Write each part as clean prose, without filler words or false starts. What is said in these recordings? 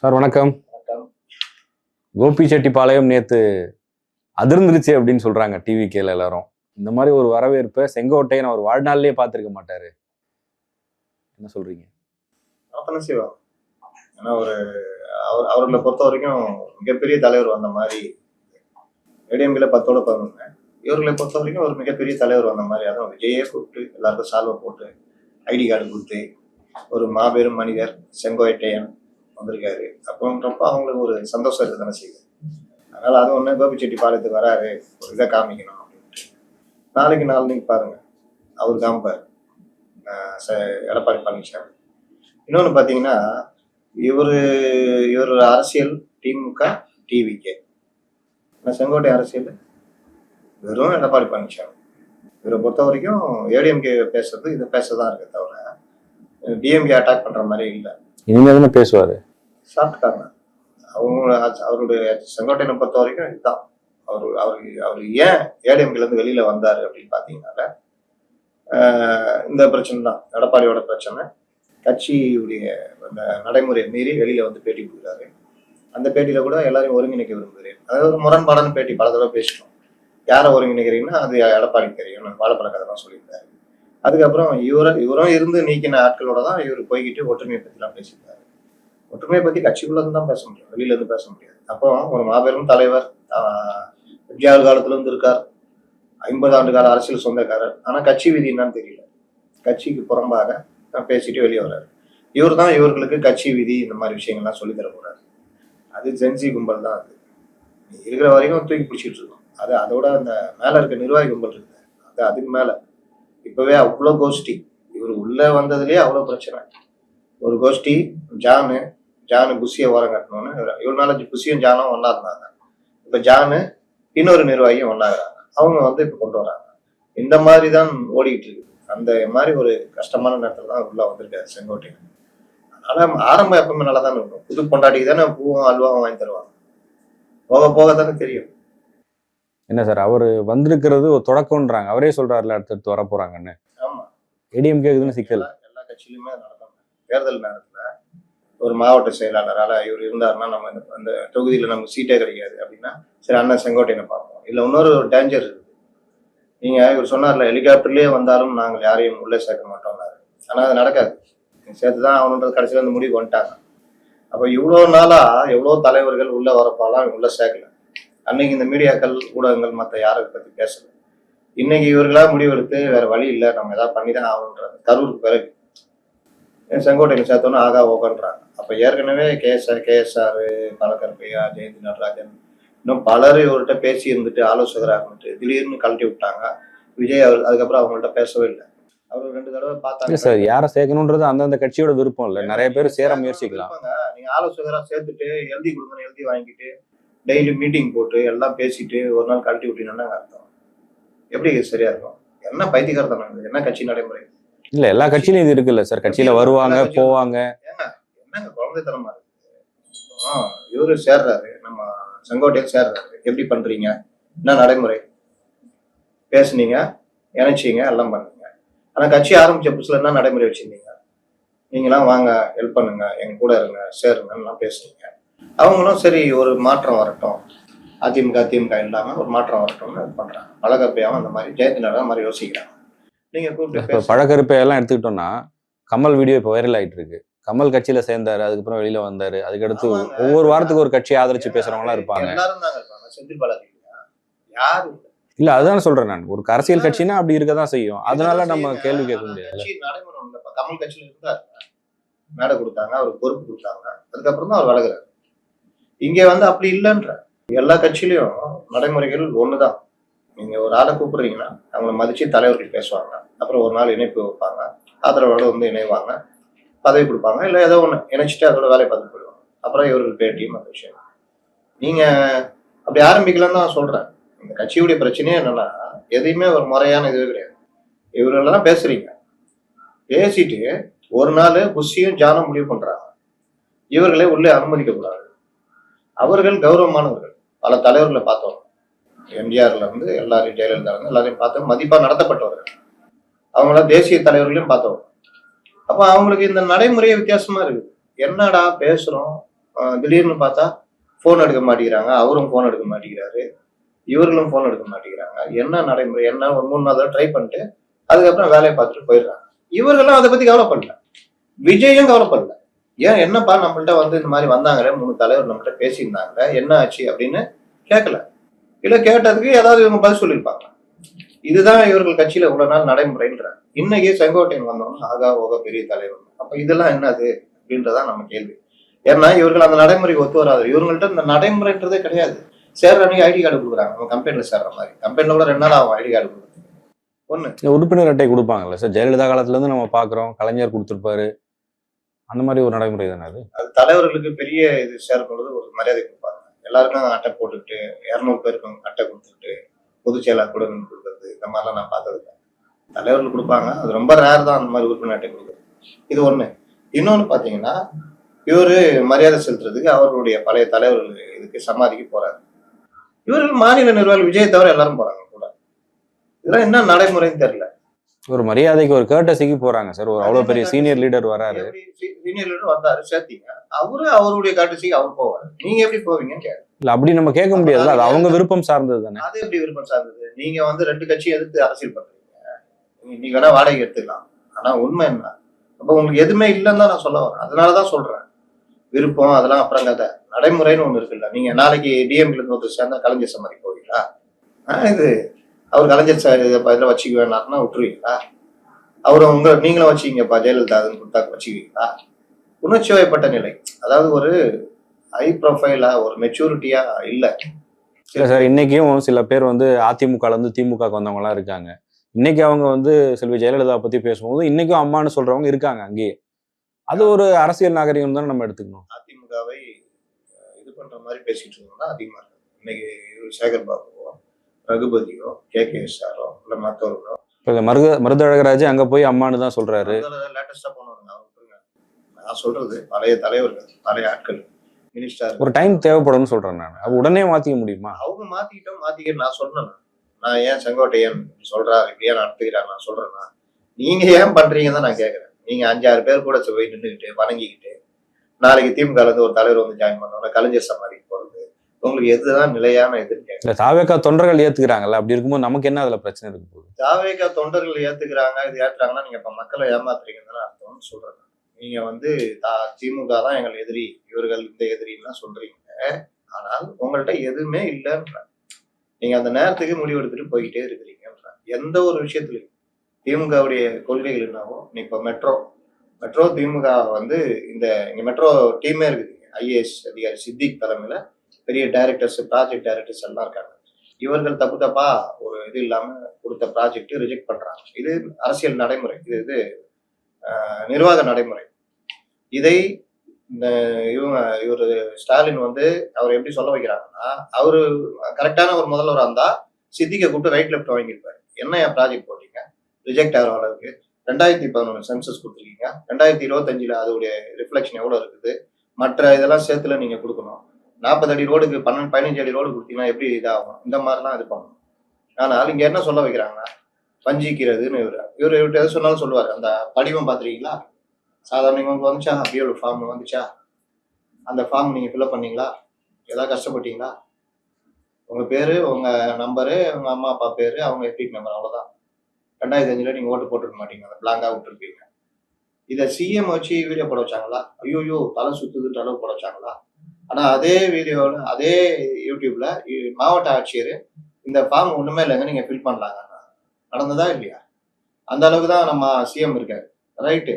Sir வணக்கம். வணக்கம். கோபிச்செட்டிப்பாளையம் நேத்து அதிர்ந்துருச்சு அப்படின்னு சொல்றாங்க டிவிகேல எல்லாரும். இந்த மாதிரி ஒரு வரவேற்பை செங்கோட்டையன் அவர் வாழ்நாளிலேயே பார்த்திருக்க மாட்டாரு. என்ன சொல்றீங்க? அப்பதான் செய்வாங்க. ஏன்னா அவர்களை பொறுத்த வரைக்கும் மிகப்பெரிய தலைவர் வந்த மாதிரி ஏடிஎம்கேல 10ஓட 11. இவர்களை பொறுத்த வரைக்கும் ஒரு மிகப்பெரிய தலைவர் வந்த மாதிரி. அதான் விஜயே கூப்பிட்டு எல்லாருக்கும் சால்வை போட்டு ஐடி கார்டு கொடுத்து ஒரு மாபெரும் மனிதர் செங்கோட்டையன் வந்திருக்காரு அப்போன்றப்ப அவங்களுக்கு ஒரு சந்தோஷம் இருக்கு தானே செய்யுது. அதனால அது ஒண்ணு கோபிச்செட்டிப்பாளையத்துக்கு வராரு, ஒரு இதை காமிக்கணும் அப்படின்ட்டு. நாளைக்கு பாருங்க அவர் காமிப்பார் எடப்பாடி பழனிசாமி. இன்னொன்னு பாத்தீங்கன்னா இவர் அரசியல் திமுக டிவிகே, செங்கோட்டை அரசியல் வெறும் எடப்பாடி பழனிசாமி. இவரை பொறுத்த வரைக்கும் ஏடிஎம்கே பேசுறது இதை பேசதான் இருக்கு தவிர டிஎம்கே அட்டாக் பண்ற மாதிரி இல்லை. இனிமே பேசுவாரு, சாப்பிட்டுக்காங்க. அவருடைய செங்கோட்டையனை பொறுத்த வரைக்கும் இதுதான். அவர் ஏன் ஏடிஎம்கேல இருந்து வெளியில வந்தாரு அப்படின்னு பாத்தீங்கன்னா இந்த பிரச்சனை தான், எடப்பாடியோட பிரச்சனை. கட்சியுடைய அந்த நடைமுறையை மீறி வெளியில வந்து பேட்டி கொடுக்குறாரு. அந்த பேட்டியில கூட எல்லாரையும் ஒருங்கிணைக்க விரும்புகிறேன். அதாவது ஒரு முரண்பாடான பேட்டி, பல தடவை பேசணும். யாரை ஒருங்கிணைக்கிறீங்கன்னா அது எடப்பாடி தெரியும், வாழைப்பழ கதை தான் சொல்லியிருந்தாரு. அதுக்கப்புறம் இவரும் இருந்து நீக்கின ஆட்களோட தான் இவர் போய்கிட்டு ஒற்றுமையை பத்தி எல்லாம் பேசியிருக்காரு. ஒற்றுமையை பத்தி கட்சிக்குள்ள இருந்து தான் பேச முடியும், வெளியில இருந்து பேச முடியாது. அப்போ ஒரு மாபெரும் தலைவர், எம்ஜிஆர் காலத்துல இருந்து இருக்கார், 50 ஆண்டு கால அரசியல் சொந்தக்காரர். ஆனா கட்சி விதி என்னன்னு தெரியல, கட்சிக்கு புறம்பாக பேசிட்டு வெளியே வர்றாரு. இவர் தான் இவர்களுக்கு கட்சி விதி இந்த மாதிரி விஷயங்கள்லாம் சொல்லி தர போறாரு. அது ஜென்சி கும்பல் தான். அது இருக்கிற வரைக்கும் தூக்கி பிடிச்சிட்டு இருக்கோம். அது அதோட அந்த மேல இருக்க நிர்வாகி கும்பல் இருக்கு, அது அதுக்கு மேல இப்பவே அவ்வளோ கோஷ்டி. இவர் உள்ள வந்ததுலயே அவ்வளவு பிரச்சனை. ஒரு கோஷ்டி ஜானு புஷியை ஓரம் கட்டணும்னு, இவ்வளவு நாள் புஷியும் ஜானும் ஒன்னா இருந்தாங்க. இப்ப ஜானு இன்னொரு நிர்வாகியும் ஒன்னாகிறாங்க. அவங்க வந்து இப்ப கொண்டு வராங்க. இந்த மாதிரி தான் ஓடிக்கிட்டு இருக்கு. அந்த மாதிரி ஒரு கஷ்டமான நேரத்துல தான் உள்ள வந்திருக்காரு செங்கோட்டையன். அதனால ஆரம்பம் எப்பவுமே நல்லா தானே இருக்கும். புது பொண்டாட்டிக்கு தானே பூவும் அல்வாவும் வாங்கி தருவாங்க, போக போக தானே தெரியும். என்ன சார் அவரு வந்திருக்கிறது ஒரு தொடக்கம்ன்றாங்க, அவரே சொல்றாருல அடுத்தடுத்து வர போறாங்கன்னு. ஆமா, ஏடிஎம்கே சிக்கல் எல்லா கட்சியிலுமே நடக்கும். தேர்தல் நேரத்துல ஒரு மாவட்ட செயலாளரால இவர் இருந்தாருன்னா நம்ம அந்த தொகுதியில நமக்கு சீட்டே கிடைக்காது அப்படின்னா சரி அண்ணன் செங்கோட்டையனை பார்ப்போம். இல்ல இன்னொரு டேஞ்சர் இருக்கு. நீங்க இவர் சொன்னார்ல ஹெலிகாப்டர்லயே வந்தாலும் நாங்கள் யாரையும் உள்ளே சேர்க்க மாட்டோம்னாரு. ஆனா அது நடக்காது, சேர்த்துதான் அவனுன்றது கடைசியில அந்த முடிவு வந்துட்டாங்க. அப்ப இவ்வளவு நாளா எவ்வளவு தலைவர்கள் உள்ள வரப்பாலாம் உள்ள சேர்க்கல. அன்னைக்கு இந்த மீடியாக்கள் ஊடகங்கள் மற்ற யாரை பத்தி பேசல. இன்னைக்கு இவர்களா முடிவெடுத்து வேற வழி இல்லை, நம்ம ஏதாவது பண்ணிதான் ஆகணுன்றது. கரூருக்கு பிறகு செங்கோட்டையன் சேர்த்தோன்னு ஆகா ஓகன்றாங்க. அப்ப ஏற்கனவே கேஎஸ்ஆர், பழக்கருப்பையா, ஜெயந்தி நடராஜன், இன்னும் பலர் இவர்கிட்ட பேசி இருந்துட்டு ஆலோசகராக திடீர்னு கழட்டி விட்டாங்க. விஜய் அவர் அதுக்கப்புறம் அவங்கள்ட்ட பேசவே இல்லை. அவர் 2 தடவை பார்த்தாங்க. சார் யாரை சேர்க்கணும்ன்றது அந்தந்த கட்சியோட விருப்பம் இல்லை, நிறைய பேர் சேர முயற்சிக்கலாம். நீங்க ஆலோசகரா சேர்த்துட்டு எழுதி கொடுங்க, எழுதி வாங்கிட்டு டெய்லி மீட்டிங் போட்டு எல்லாம் பேசிட்டு ஒரு நாள் கழட்டி விட்டீங்கன்னா அர்த்தம் எப்படி சரியா இருக்கும்? என்ன பைத்தியக்காரத்தனம், என்ன கட்சி நடைமுறை? இல்ல எல்லா கட்சியிலும் இது இருக்குல்ல சார், கட்சியில வருவாங்க போவாங்க. என்னங்க குழந்தைத்தனமா இருக்கு. இவரு சேர்றாரு, நம்ம செங்கோட்டையன் சேர்றாரு, எப்படி பண்றீங்க, என்ன நடைமுறை? பேசுனீங்க, இணைச்சிங்க, எல்லாம் பண்ணீங்க. ஆனா கட்சி ஆரம்பிச்ச புதுசுல என்ன நடைமுறை வச்சிருந்தீங்க? நீங்களாம் வாங்க, ஹெல்ப் பண்ணுங்க, எங்க கூட இருங்க, சேருங்கலாம் பேசுனீங்க. அவங்களும் சரி ஒரு மாற்றம் வரட்டும், அதிமுக இல்லாம ஒரு மாற்றம் வரட்டும்னு பண்றாங்க. பழகப்பையாவும் அந்த மாதிரி, ஜெயந்தி நடராஜன் மாதிரி யோசிக்கிறாங்க. நீங்க கூப்பிட்டு பழக்கருப்பையெல்லாம் எடுத்துக்கிட்டோம்னா கமல் வீடியோ இப்போ வைரல் ஆயிட்டு இருக்கு. கமல் கட்சியில சேர்ந்தாரு, அதுக்கப்புறம் வெளியில வந்தாரு, அதுக்கடுத்து ஒவ்வொரு வாரத்துக்கு ஒரு கட்சியை ஆதரிச்சு பேசுறவங்களா இருப்பாங்க. எல்லாரும் தாங்க இருப்பாங்க. செந்தில் பாலாஜி யாரு இல்ல, அதுதான் சொல்றேன் நான். ஒரு அரசியல் கட்சினா அப்படி இருக்கதான் செய்யும். அதனால நம்ம கேள்வி கேட்க முடியாது. கமல் கட்சியில இருந்தாரு, மேடை கொடுத்தாங்க, அவருக்கு பொறுப்பு கொடுத்தாங்க, அதுக்கப்புறம் தான் அவர் வளர்கிறாரு. இங்க வந்து அப்படி இல்லைன்ற எல்லா கட்சியிலயும் நடைமுறைகள் ஒண்ணுதான். நீங்க ஒரு ஆளை கூப்பிடுறீங்கன்னா அவங்கள மதிச்சு தலைவர்கள் பேசுவாங்க, அப்புறம் ஒரு நாள் இணைப்பு வைப்பாங்க, ஆதரவோட வந்து இணைவாங்க, பதவி கொடுப்பாங்க, இல்லை ஏதோ ஒண்ணு இணைச்சிட்டு அதோட வேலையை பார்த்து போயிடுவாங்க. அப்புறம் இவர்கள் பேட்டியும் அந்த விஷயம். நீங்க அப்படி ஆரம்பிக்கலன்னு தான் சொல்றேன். இந்த கட்சியுடைய பிரச்சனையே என்னன்னா எதையுமே ஒரு முறையான இதுவே கிடையாது. இவர்களெல்லாம் பேசுறீங்க, பேசிட்டு ஒரு நாள் புஷியும் ஜானும் முடிவு பண்றாங்க இவர்களே உள்ளே அனுமதிக்க கூடாது. அவர்கள் கௌரவமானவர்கள், பல தலைவர்களை பார்த்தோம், எம்ஜிஆர்ல இருந்து எல்லாரையும், ஜெயலலிதா இருந்து எல்லாரையும் பார்த்தோம், மதிப்பா நடத்தப்பட்டவர்கள். அவங்கள தேசிய தலைவர்களையும் பார்த்தோம். அப்ப அவங்களுக்கு இந்த நடைமுறையே வித்தியாசமா இருக்குது. என்னடா பேசுறோம், திடீர்னு பார்த்தா ஃபோன் எடுக்க மாட்டேங்கிறாங்க, அவரும் ஃபோன் எடுக்க மாட்டேங்கிறாரு, இவர்களும் ஃபோன் எடுக்க மாட்டேங்கிறாங்க. என்ன நடைமுறை என்ன ஒரு 3 நாள் ட்ரை பண்ணிட்டு அதுக்கப்புறம் வேலையை பார்த்துட்டு போயிடுறாங்க. இவர்களும் அதை பத்தி கவலைப்படல, விஜயும் கவலைப்படல. ஏன் என்னப்பா நம்மள்ட்ட வந்து இந்த மாதிரி வந்தாங்களே 3 தலைவர் நம்மகிட்ட பேசியிருந்தாங்க, என்ன ஆச்சு அப்படின்னு கேட்கல. இல்ல கேட்டதுக்கு ஏதாவது இவங்க பதில் சொல்லியிருப்பாங்க. இதுதான் இவர்கள் கட்சியில இவ்வளவு நாள் நடைமுறைன்றாங்க. இன்னைக்கு செங்கோட்டையன் வந்தோம்னா ஆகா ஓக பெரிய தலைவர். அப்ப இதெல்லாம் என்னது அப்படின்றதான் நம்ம கேள்வி. ஏன்னா இவர்கள் அந்த நடைமுறைக்கு ஒத்து வராது. இவங்கள்ட்ட இந்த நடைமுறைன்றதே கிடையாது. சேர்ற அன்னைக்கு ஐடி கார்டு கொடுக்குறாங்க, நம்ம கம்பெனில சேர்ற மாதிரி. கம்பெனில கூட 2 நாள் ஆகும் ஐடி கார்டு கொடுக்குறது. ஒண்ணு உறுப்பினர் அட்டை கொடுப்பாங்கல்ல சார், ஜெயலலிதா காலத்துல இருந்து நம்ம பாக்குறோம், கலைஞர் கொடுத்திருப்பாரு, அந்த மாதிரி ஒரு நடைமுறை தானே அது. அது தலைவர்களுக்கு பெரிய இது சேரும் பொழுது ஒரு மரியாதை கொடுப்பாங்க. எல்லாருக்கும் அட்டை போட்டுக்கிட்டு 200 பேருக்கும் அட்டை கொடுத்துக்கிட்டு பொதுச் செயலாளர் கூட நின்று கொடுக்குறது, இந்த மாதிரிலாம் நான் பார்த்தது இல்லை. தலைவர்கள் கொடுப்பாங்க, அது ரொம்ப ரேர் தான் அந்த மாதிரி உறுப்பினர் அட்டை கொடுக்குறது. இது ஒண்ணு. இன்னொன்னு பாத்தீங்கன்னா இவரு மரியாதை செலுத்துறதுக்கு அவர்களுடைய பழைய தலைவர்கள் இதுக்கு சமாதிக்கு போறாரு. இவர்கள் மாநில நிர்வாகிகள் விஜய் தவிர எல்லாரும் போறாங்க கூட. இதெல்லாம் என்ன நடைமுறைன்னு தெரியல. ஒரு மரியாதைக்கு ஒரு கேர்டசிக்கு போறாங்க சார். ஒரு அவ்வளவு பெரிய சீனியர் லீடர் வராரு, சீனியர் லீடர் வந்தாரு சேர்த்தீங்க, அவரு அவருடைய கேர்டசிக்கு அவர் போவாரு, நீங்க எப்படி போவீங்கன்னு கேட்க. இல்ல அப்படி நம்ம கேட்க முடியாது, அது அவங்க விருப்பம் சார்ந்தது தானே. அது எப்படி விருப்பம் சார்ந்தது? நீங்க வந்து 2 கட்சியை எதிர்த்து அரசியல் பண்றீங்க, நீங்க வேணா வாடகை எடுத்துக்கலாம். ஆனா உண்மை என்ன? அப்ப உங்களுக்கு எதுவுமே இல்லைன்னு தான் நான் சொல்ல வரேன். அதனாலதான் சொல்றேன், விருப்பம் அதெல்லாம் அப்புறம் கதை, நடைமுறைன்னு ஒண்ணு இருக்குல்ல. நீங்க நாளைக்கு டிஎம்ல இருந்து ஒருத்தர் சேர்ந்தா கலைஞர் சமாதி போவீங்களா? இது அவர் கலைஞர் இதில் வச்சுக்க வேணாம்னா விட்டுருவீங்களா? அவரை நீங்களும் வச்சுக்கிங்கப்பா ஜெயலலிதா கொடுத்தா வச்சுக்குவீங்களா? உணர்ச்சி வயப்பட்ட நிலை, அதாவது ஒரு ஹை ப்ரொஃபைலா ஒரு மெச்சூரிட்டியா இல்ல. இல்ல சார், இன்னைக்கும் சில பேர் வந்து அதிமுகல இருந்து திமுக வந்தவங்க எல்லாம் இருக்காங்க. இன்னைக்கு அவங்க வந்து செல்வி ஜெயலலிதா பத்தி பேசும்போது இன்னைக்கும் அம்மான்னு சொல்றவங்க இருக்காங்க அங்கேயே. அது ஒரு அரசியல் நாகரிகம் தானே நம்ம எடுத்துக்கணும். அதிமுகவை இது பண்ற மாதிரி பேசிட்டு இருந்தோம்னா அதிகமா இருக்கு. இன்னைக்கு சேகர் பாபுவோ, ரகுபதியோ, KKSRோ இல்ல மற்றவர்களோ, மருதழகராஜ் அங்க போய் அம்மான்னு தான் சொல்றாரு. லேட்டஸ்டா போனவங்க அவங்க. நான் சொல்றது பழைய தலைவர்கள், பழைய ஆட்கள், மினிஸ்டர். ஒரு டைம் தேவைப்படும்னு சொல்றேன் நான். அது உடனே மாத்திக்க முடியுமா? அவங்க மாத்திக்க நான் சொன்னேன். நான் ஏன் செங்கோட்டையன் சொல்றாரு இப்படியா நடத்துக்கிறார் நான் சொல்றேன்னா, நீங்க ஏன் பண்றீங்கன்னு தான் நான் கேட்கறேன். நீங்க 5-6 பேர் கூட போய் நின்றுக்கிட்டு வணங்கிக்கிட்டு நாளைக்கு திமுக இருந்து ஒரு தலைவர் வந்து ஜாயின் பண்ணோம்னா கலைஞர் சமாதிக்கு போறது உங்களுக்கு எதுதான் நிலையான இதுன்னு கேட்கறேன். தாவேகா தொண்டர்கள் ஏத்துக்கிறாங்கல்ல, அப்படி இருக்கும்போது நமக்கு என்ன அதுல பிரச்சனை இருக்கு போகுது? தாவேகா தொண்டர்கள் ஏத்துக்கிறாங்க, இது ஏத்துறாங்கன்னா நீங்க இப்ப மக்களை ஏமாத்துறீங்கன்னு அர்த்தம்னு சொல்றேன். நீங்க வந்து திமுக தான் எங்கள் எதிரி, இவர்கள் இந்த எதிரின்னு சொல்றீங்க. ஆனால் உங்கள்ட்ட எதுவுமே இல்லைன்ற, நீங்க அந்த நேரத்துக்கு முடிவெடுத்துட்டு போய்கிட்டே இருக்கிறீங்கன்ற. எந்த ஒரு விஷயத்துலையும் திமுகவுடைய கொள்கைகள் என்னவோ, இப்ப மெட்ரோ திமுக வந்து இங்க மெட்ரோ டீமே இருக்குது. IAS அதிகாரி சித்திக் தலைமையில பெரிய டைரக்டர்ஸ், ப்ராஜெக்ட் டைரக்டர்ஸ் எல்லாம் இருக்காங்க. இவர்கள் தப்பா ஒரு இது இல்லாம கொடுத்த ப்ராஜெக்ட் ரிஜெக்ட் பண்றாங்க. இது அரசியல் நடைமுறை, இது நிர்வாக நடைமுறை. இதை இவரு ஸ்டாலின் வந்து அவர் எப்படி சொல்ல வைக்கிறாங்கன்னா, அவரு கரெக்டான ஒரு முதல்வர் வந்தா சித்திக்க கூப்பிட்டு ரைட் லெஃப்ட் வாங்கியிருப்பாரு. என்ன என் ப்ராஜெக்ட் போட்டீங்க, ரிஜெக்ட் ஆகிற அளவுக்கு 2011 சென்சஸ் கொடுத்துருக்கீங்க, 2025 அதோடைய ரிஃப்ளெக்ஷன் எவ்வளவு இருக்குது, மற்ற இதெல்லாம் சேர்த்துல நீங்க கொடுக்கணும். 40 அடி ரோடுக்கு 15 அடி ரோடு கொடுத்தீங்கன்னா எப்படி இதாகும், இந்த மாதிரிலாம் இது பண்ணணும். ஆனால் இங்க என்ன சொல்ல வைக்கிறாங்கன்னா வஞ்சிக்கிறதுன்னு இவரு எது சொன்னாலும் சொல்லுவாரு. அந்த படிவம் பாத்துருக்கீங்களா, சாதாரண உங்களுக்கு வந்துச்சா, அப்படியே ஒரு ஃபார்ம் வந்துச்சா, அந்த ஃபார்ம் நீங்க ஃபில்அப் பண்ணீங்களா, ஏதாவது கஷ்டப்பட்டீங்களா, உங்க பேரு, உங்க நம்பரு, உங்க அம்மா அப்பா பேரு, அவங்க எபிக் நம்பர், அவ்வளவுதான். 2005 நீங்க ஓட்டு போட்டுருக்க மாட்டீங்க, அந்த பிளாங்கா விட்டுருப்பீங்க. இதை சிஎம் வச்சு வீடியோ போட வச்சாங்களா, ஐயோ தலை சுத்துதுன்ற அளவு போட வச்சாங்களா? ஆனா அதே வீடியோல அதே யூடியூப்ல மாவட்ட ஆட்சியர் இந்த ஃபார்ம் ஒண்ணுமே இல்லைங்க நீங்க ஃபில் பண்ணலாங்க, நடந்ததா இல்லையா? அந்த அளவுக்கு தான் நம்ம சிஎம் இருக்காரு. ரைட்டு,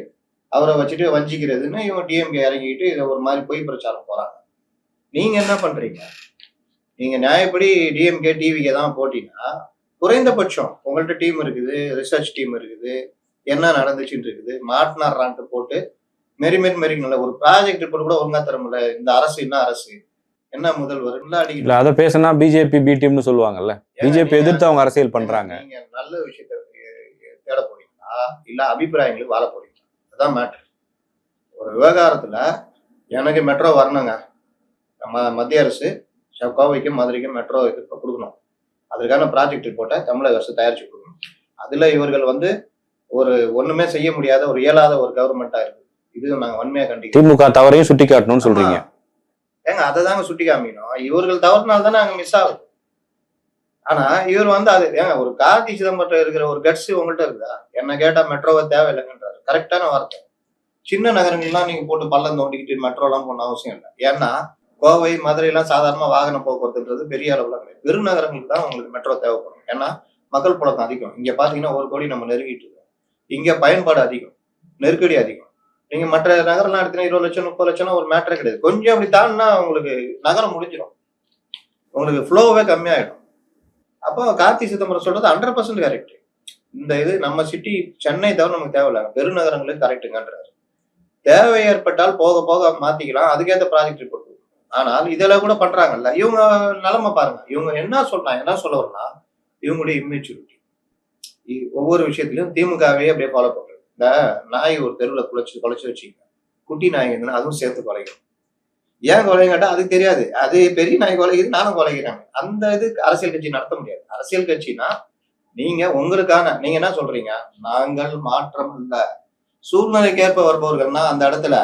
அவரை வச்சுட்டு வஞ்சிக்கிறதுன்னு இவங்க டிஎம்கே இறங்கிட்டு இதை ஒரு மாதிரி பொய் பிரச்சாரம் போறாங்க. நீங்க என்ன பண்றீங்க? நீங்க நியாயப்படி டிஎம்கே டிவிகே தான் போட்டீங்கன்னா குறைந்தபட்சம் உங்கள்ட்ட டீம் இருக்குது, ரிசர்ச் டீம் இருக்குது, என்ன நடந்துச்சுன்னு இருக்குது, மாட்டினார்றான்ட்டு போட்டு மெரிக்கல ஒரு ப்ராஜெக்ட் ரிப்போர்ட் கூட ஒழுங்கா தர முடியல. இந்த அரசு என்ன அரசு, என்ன முதல்வர் இல்ல அதை பேசினா பிஜேபி பி டீம்னு சொல்லுவாங்கல்ல. பிஜேபி எதிர்த்து அவங்க அரசியல் பண்றாங்க. நீங்க நல்ல விஷயத்த தேட போறீங்களா இல்ல அபிப்பிராயங்களுக்கு வாழ போறீங்களா? அதான் மேட்டர். ஒரு விவகாரத்துல எனக்கு மெட்ரோ வரணுங்க, மத்திய அரசு கோவைக்கும் மதுரைக்கும் மெட்ரோ இது கொடுக்கணும், அதற்கான ப்ராஜெக்ட் ரிப்போர்ட்டை தமிழக அரசு தயாரிச்சு கொடுக்கணும். அதுல இவர்கள் வந்து ஒரு ஒண்ணுமே செய்ய முடியாத ஒரு இயலாத ஒரு கவர்மெண்டா இருக்கு. இது நாங்க வன்மையா கண்டிக்கிறோம். திமுக தவறையும் சுட்டி காட்டணும்னு சொல்றீங்க. ஏங்க அதை தாங்க சுட்டி காமிக்கணும். இவர்கள் தவறுனால தானே அங்க மிஸ் ஆகுது. ஆனா இவர் வந்து அது ஏங்க ஒரு கார்த்தி சிதம்பரம் இருக்கிற ஒரு கட்ஸ் உங்கள்கிட்ட இருக்குதா? என்ன கேட்டா மெட்ரோவை தேவையில்லைங்கன்றாரு. கரெக்டான வார்த்தை. சின்ன நகரங்கள்லாம் நீங்க போட்டு பள்ளம் தோண்டிக்கிட்டு மெட்ரோ எல்லாம் போன அவசியம் இல்லை. ஏன்னா கோவை, மதுரை எல்லாம் சாதாரணமா வாகன போக்குவரத்துன்றது பெரிய அளவுல கிடையாது. பெருநகரங்களுக்கு தான் உங்களுக்கு மெட்ரோ தேவைப்படும். ஏன்னா மக்கள் புழக்கம் அதிகம். இங்க பாத்தீங்கன்னா 1 கோடி நம்ம நெருங்கிட்டு இருக்கோம். இங்க பயன்பாடு அதிகம், நெருக்கடி அதிகம். நீங்க மற்ற நகரெல்லாம் எடுத்தீங்கன்னா 20 லட்சம் 30 லட்சம்னா ஒரு மேட்டரே கிடையாது. கொஞ்சம் அப்படி தாண்டினா உங்களுக்கு நகரம் முடிஞ்சிடும். உங்களுக்கு ஃப்ளோவே கம்மியாயிடும். அப்போ கார்த்தி சிதம்பரம் சொல்றது 100% கரெக்ட். இந்த இது நம்ம சிட்டி சென்னை தவிர நமக்கு தேவையில்ல, பெருநகரங்களுக்கு கரெக்டுங்கன்றாரு. தேவை ஏற்பட்டால் போக போக மாத்திக்கலாம், அதுக்கேற்ற ப்ராஜெக்ட் ரிப்போர்ட். ஆனால் இதெல்லாம் கூட பண்றாங்கல்ல, இவங்க நிலைமை பாருங்க. இவங்க என்ன சொல்ல வரனா, இவங்களுடைய இம்மெச்சூரிட்டி ஒவ்வொரு விஷயத்திலும் திமுகவே அப்படியே ஃபாலோ பண்றது. இந்த நாய் ஒரு தெருவில் குலைச்சு வச்சுக்க, குட்டி நாய் இருந்தா அதுவும் சேர்த்து குலைக்கும். ஏன் குலையும் கேட்டா அதுக்கு தெரியாது, அது பெரிய நாய் குலைக்குது, நானும் குலைக்கிறேன். அந்த இது அரசியல் கட்சி நடத்த முடியாது. அரசியல் கட்சினா நீங்க உங்களுக்கான நீங்க என்ன சொல்றீங்க, நாங்கள் மாற்றம் இல்ல, சூழ்நிலைக்கேற்ப வருபவர்கள்னா அந்த இடத்துல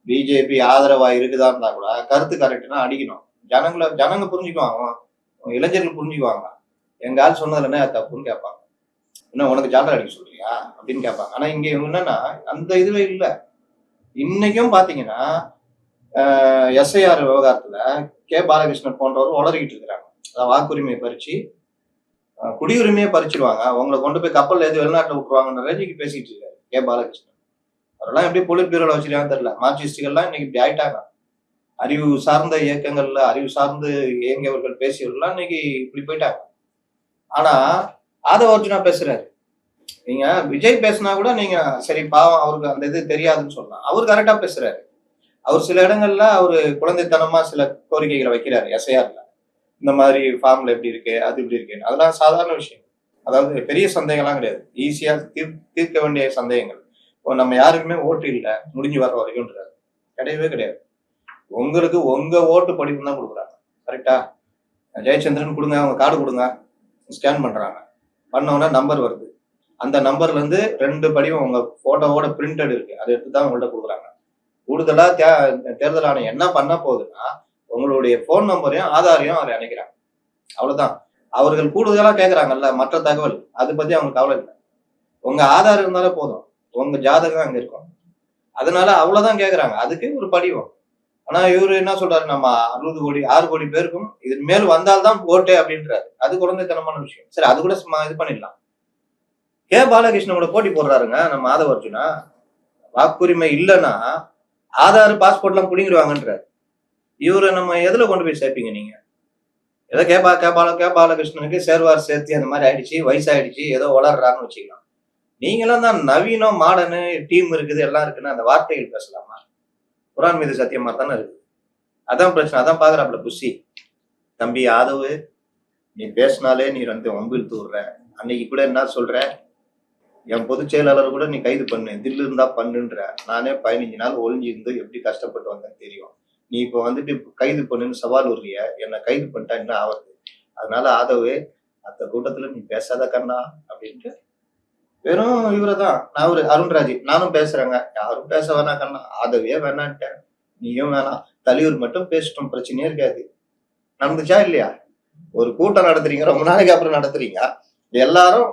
பிஜேபி ஆதரவா இருக்குதான்னா கூட கருத்து கரெக்ட்னா அடிக்கணும். ஜனங்க புரிஞ்சுக்குவாங்க, இளைஞர்கள் புரிஞ்சுக்குவாங்க. எங்க ஆள் சொன்னதுல என்ன தப்புன்னு கேட்பாங்க. என்ன உனக்கு ஜாலரா அடிக்க சொல்றியா அப்படின்னு கேட்பாங்க. ஆனா இங்க இவங்க என்னன்னா அந்த இதுவே இல்லை. இன்னைக்கும் பாத்தீங்கன்னா எஸ்ஐஆர் விவகாரத்துல கே பாலகிருஷ்ணன் போன்றவர் உளறிக்கிட்டு இருக்கிறாங்க. அதாவது வாக்குரிமையை பறிச்சு குடியுரிமையை பறிச்சிருவாங்க, உங்களை கொண்டு போய் கப்பல்ல எது வெளிநாட்டுல விட்டுருவாங்கன்னு ரேஞ்சுக்கு பேசிட்டு இருக்காரு கே பாலகிருஷ்ணன். அவரெல்லாம் எப்படி பொலிட் பியூரோல வச்சிருக்கான்னு தெரியல. மார்க்சிஸ்டுகள்லாம் இன்னைக்கு இப்படி ஆயிட்டாங்க. அறிவு சார்ந்த இயக்கங்கள்ல அறிவு சார்ந்து இயங்கியவர்கள் பேசியவர்கள்லாம் இன்னைக்கு இப்படி போயிட்டாங்க. ஆனா ஆதவ அர்ஜுனா பேசுறாரு. நீங்க விஜய் பேசினா கூட நீங்க சரி பாவம் அவருக்கு அந்த இது தெரியாதுன்னு சொல்லலாம். அவர் கரெக்டா பேசுறாரு. அவர் சில இடங்கள்ல அவரு குழந்தைத்தனமா சில கோரிக்கைகளை வைக்கிறாரு எஸ்ஐஆர்ல. இந்த மாதிரி ஃபார்ம்ல எப்படி இருக்கு, அது இப்படி இருக்கு, அதெல்லாம் சாதாரண விஷயம். அதாவது பெரிய சந்தேகம்லாம் கிடையாது, ஈஸியா தீர்க்க வேண்டிய சந்தேகங்கள். நம்ம யாருக்குமே ஓட்டு இல்லை முடிஞ்சு வர்ற வரைக்கும்ன்றாரு. கிடையவே கிடையாது. உங்களுக்கு உங்க ஓட்டு படிப்பு தான் கொடுக்குறாங்க. கரெக்டா? ஜெயச்சந்திரன் கொடுங்க, அவங்க கார்டு கொடுங்க, ஸ்கேன் பண்றாங்க. பண்ணோன்னா நம்பர் வருது. அந்த நம்பர்ல இருந்து 2 படிவம் உங்க போட்டோவோட பிரிண்டட் இருக்கு, அதை எடுத்து தான் உங்கள்கிட்ட கொடுக்குறாங்க. கூடுதலா தேர்தல் ஆணையம் என்ன பண்ண போகுதுன்னா உங்களுடைய போன் நம்பரையும் ஆதாரையும் அதை இணைக்கிறாங்க. அவ்வளவுதான். அவர்கள் கூடுதலா கேட்கறாங்கல்ல மற்ற தகவல், அதை பத்தி அவங்களுக்கு கவலை இல்லை. உங்க ஆதார் இருந்தாலே போதும், உங்க ஜாதகம் அங்க இருக்கும். அதனால அவ்வளவுதான் கேட்கறாங்க, அதுக்கு ஒரு படிவம். ஆனா இவரு என்ன சொல்றாரு, நம்ம 60 கோடி 6 கோடி பேருக்கும் இதன் மேல் வந்தால்தான் ஓட்டே அப்படின்றாரு. அது குழந்தைத்தனமான விஷயம். சரி, அது கூட இது பண்ணிடலாம். கே பாலகிருஷ்ணனோட போட்டி போடுறாருங்க நம்ம ஆதவ அர்ஜுனா. வாக்குரிமை இல்லைன்னா ஆதார் பாஸ்போர்ட் எல்லாம் பிடிங்கிடுவாங்கன்றாரு. இவரை நம்ம எதுல கொண்டு போய் சேர்ப்பீங்க நீங்க? ஏதோ கே பாலகிருஷ்ணனுக்கு சேர்வார் சேர்த்து அந்த மாதிரி ஆயிடுச்சு, வயசாயிடுச்சு, ஏதோ வளர்றாருன்னு வச்சுக்கலாம். நீங்களாம் தான் நவீனம் மாடர்னு டீம் இருக்குது எல்லாம் இருக்குன்னு அந்த வார்த்தைகள் பேசலாமா? குரான் மீது சத்தியமா தானே இருக்கு. அதான் பிரச்சனை. அதான் பாக்குறாப்புல புஷி. தம்பி ஆதவு, நீ பேசினாலே நீ வந்து வம்பில் தூடுற. அன்னைக்கு கூட என்ன சொல்ற, என் பொதுச் செயலாளர் கூட நீ கைது பண்ணு, தில்லு இருந்தா பண்ணுன்ற. நானே 15 நாள் ஒளிஞ்சு இருந்து எப்படி கஷ்டப்பட்டு வந்தேன்னு தெரியும். நீ இப்ப வந்துட்டு கைது பண்ணுன்னு சவால் விடுறிய, என்னை கைது பண்ணிட்டா என்ன ஆகுது? அதனால ஆதவு, அந்த கூட்டத்துல நீ பேசாத கண்ணா அப்படின்ட்டு வெறும் இவரைதான். நான் ஒரு அருண்ராஜ் நானும் பேசுறேங்க, யாரும் பேச வேணாம் கண்ணா, ஆதவே வேணான்ட்டேன், நீயும் வேணாம், தலைவர் மட்டும் பேசிட்டோம், பிரச்சனையே இருக்காது. நடந்துச்சா இல்லையா? ஒரு கூட்டம் நடத்துறீங்க, ரொம்ப நாளைக்கு அப்புறம் நடத்துறீங்க, எல்லாரும்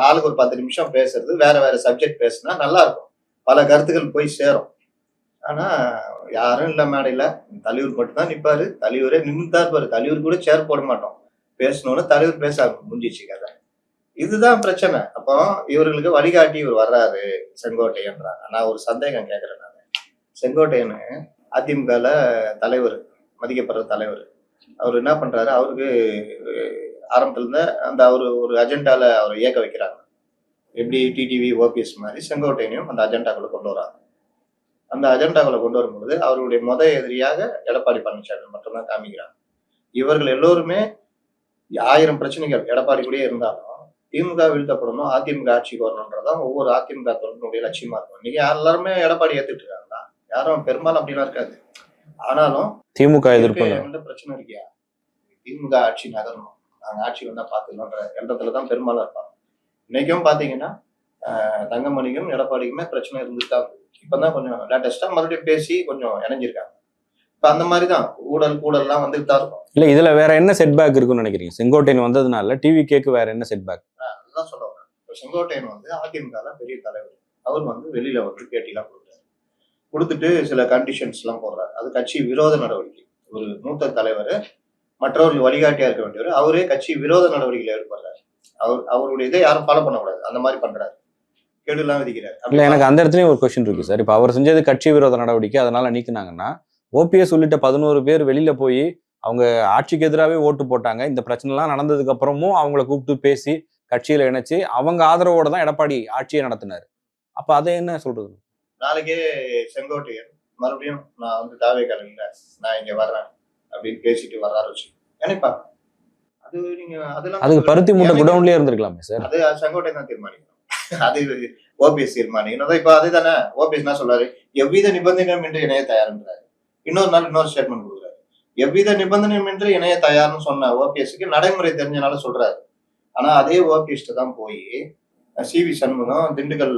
ஆளுக்கு ஒரு 10 நிமிஷம் பேசுறது, வேற வேற சப்ஜெக்ட் பேசுனா நல்லா இருக்கும், பல கருத்துக்கள் போய் சேரும். ஆனா யாரும் இல்ல மேடையில, தலைவர் மட்டும் தான் நிப்பாரு. தலைவரே நின்றுதான் இருப்பாரு. தலைவர் கூட சேர் போட மாட்டோம், பேசணும்னு தலைவர் பேசாரு, முடிஞ்சிச்சு கதை. இதுதான் பிரச்சனை. அப்போ இவர்களுக்கு வழிகாட்டி இவர் வர்றாரு செங்கோட்டையன்றாங்க. நான் ஒரு சந்தேகம் கேட்கிறேன். நான் செங்கோட்டையன் அதிமுகல தலைவர், மதிக்கப்படுற தலைவர். அவர் என்ன பண்றாரு, அவருக்கு ஆரம்பத்துல இருந்த அந்த அவரு ஒரு அஜெண்டால அவரை இயக்க வைக்கிறாங்க. எப்படி டிடிவி ஓபிஎஸ் மாதிரி செங்கோட்டையனையும் அந்த அஜெண்டாக்குள்ள கொண்டு வராங்க. அந்த அஜெண்டாக்குள்ள கொண்டு வரும்பொழுது அவருடைய எதிரியாக எடப்பாடி பழனிசாமி மட்டும்தான் காமிக்கிறாங்க. இவர்கள் எல்லோருமே 1000 பிரச்சனைகள் எடப்பாடி கூடயே இருந்தாலும் திமுக வீழ்த்தப்படணும், அதிமுக ஆட்சிக்கு வரணும்ன்றதான் ஒவ்வொரு அதிமுக தொண்டனுடைய லட்சியமா இருக்கும். இன்னைக்கு எல்லாருமே எடப்பாடி ஏத்துட்டு இருக்காங்களா? யாரும் பெரும்பாலும் அப்படிலாம் இருக்காது. ஆனாலும் திமுக எதிர்ப்பு பிரச்சனை இருக்கியா, திமுக ஆட்சி நகரணும், நாங்க ஆட்சி வந்தா பாத்துக்கலாம்ன்ற எண்ணத்துலதான் பெரும்பாலும் இருப்பாங்க. இன்னைக்கும் பாத்தீங்கன்னா தங்கமணிக்கும் எடப்பாடிக்குமே பிரச்சனை இருந்துதான். இப்பதான் கொஞ்சம் லேட்டஸ்டா மறுபடியும் பேசி கொஞ்சம் இணைஞ்சிருக்காங்க. இப்ப அந்த மாதிரிதான் கூடல்லாம் வந்துட்டு தான் இருக்கும். இல்ல இதுல வேற என்ன செட்பேக் இருக்குன்னு நினைக்கிறீங்க? செங்கோட்டையன் வந்ததுனால டிவி கேக்கு வேற என்ன செட்பேக்? அதுதான் சொல்ல வரேன். இப்ப செங்கோட்டையன் வந்து அதிமுக பெரிய தலைவர். அவர் வந்து வெளியில வந்து பேட்டிலாம் கொடுத்தாரு. கொடுத்துட்டு சில கண்டிஷன்ஸ் எல்லாம் போடுறாரு. அது கட்சி விரோத நடவடிக்கை. ஒரு மூத்த தலைவர் மற்றவர்கள் வழிகாட்டியா இருக்க வேண்டியவர் அவரே கட்சி விரோத நடவடிக்கைகள் ஏற்படுறாரு. அவருடைய இதை யாரும் ஃபாலோ பண்ணக்கூடாது. அந்த மாதிரி பண்றாரு. கெடுலாம் விதிக்கிறாரு. இல்ல எனக்கு அந்த இடத்துலயும் ஒரு கொஸ்டின் இருக்கு சார். இப்ப அவர் செஞ்சது கட்சி விரோத நடவடிக்கை, அதனால நீக்குனாங்கன்னா ஓபிஎஸ் உள்ளிட்ட 11 பேர் வெளியில போய் அவங்க ஆட்சிக்கு எதிராகவே ஓட்டு போட்டாங்க. இந்த பிரச்சனை எல்லாம் நடந்ததுக்கு அப்புறமும் அவங்கள கூப்பிட்டு பேசி கட்சியில இணைச்சு அவங்க ஆதரவோட தான் எடப்பாடி ஆட்சியை நடத்தினாரு. அப்ப அதை என்ன சொல்றது? நாளைக்கே செங்கோட்டையன் மறுபடியும் நான் வந்து தாவே கலைஞ நான் இங்க வர்றேன் அப்படின்னு பேசிட்டு வர்றாரு வச்சு நினைப்பாங்க. அது நீங்க அதெல்லாம் அதுக்கு பருத்தி மூட்டை குடவுன்லயே இருந்திருக்கலாமே சார். அது செங்கோட்டையன் தான் தீர்மானிக்கணும். அது ஓபிஎஸ் தீர்மானிக்கணும். இப்ப அதுதானே ஓபிஎஸ் என்ன சொல்றாரு, எவ்வித நிபந்தனையும் இன்றி இணைய தயார்ன்றாரு. இன்னொரு நாள் இன்னொரு ஸ்டேட்மெண்ட் கொடுக்குறாரு. எவ்வித நிபந்தனையும் இன்றி இணைய தயார்னு சொன்ன ஓபிஎஸ்க்கு நடைமுறை தெரிஞ்சனால சொல்றாரு. ஆனா அதே ஓபிஎஸ் தான் போய் சிவி சண்முகம், திண்டுக்கல்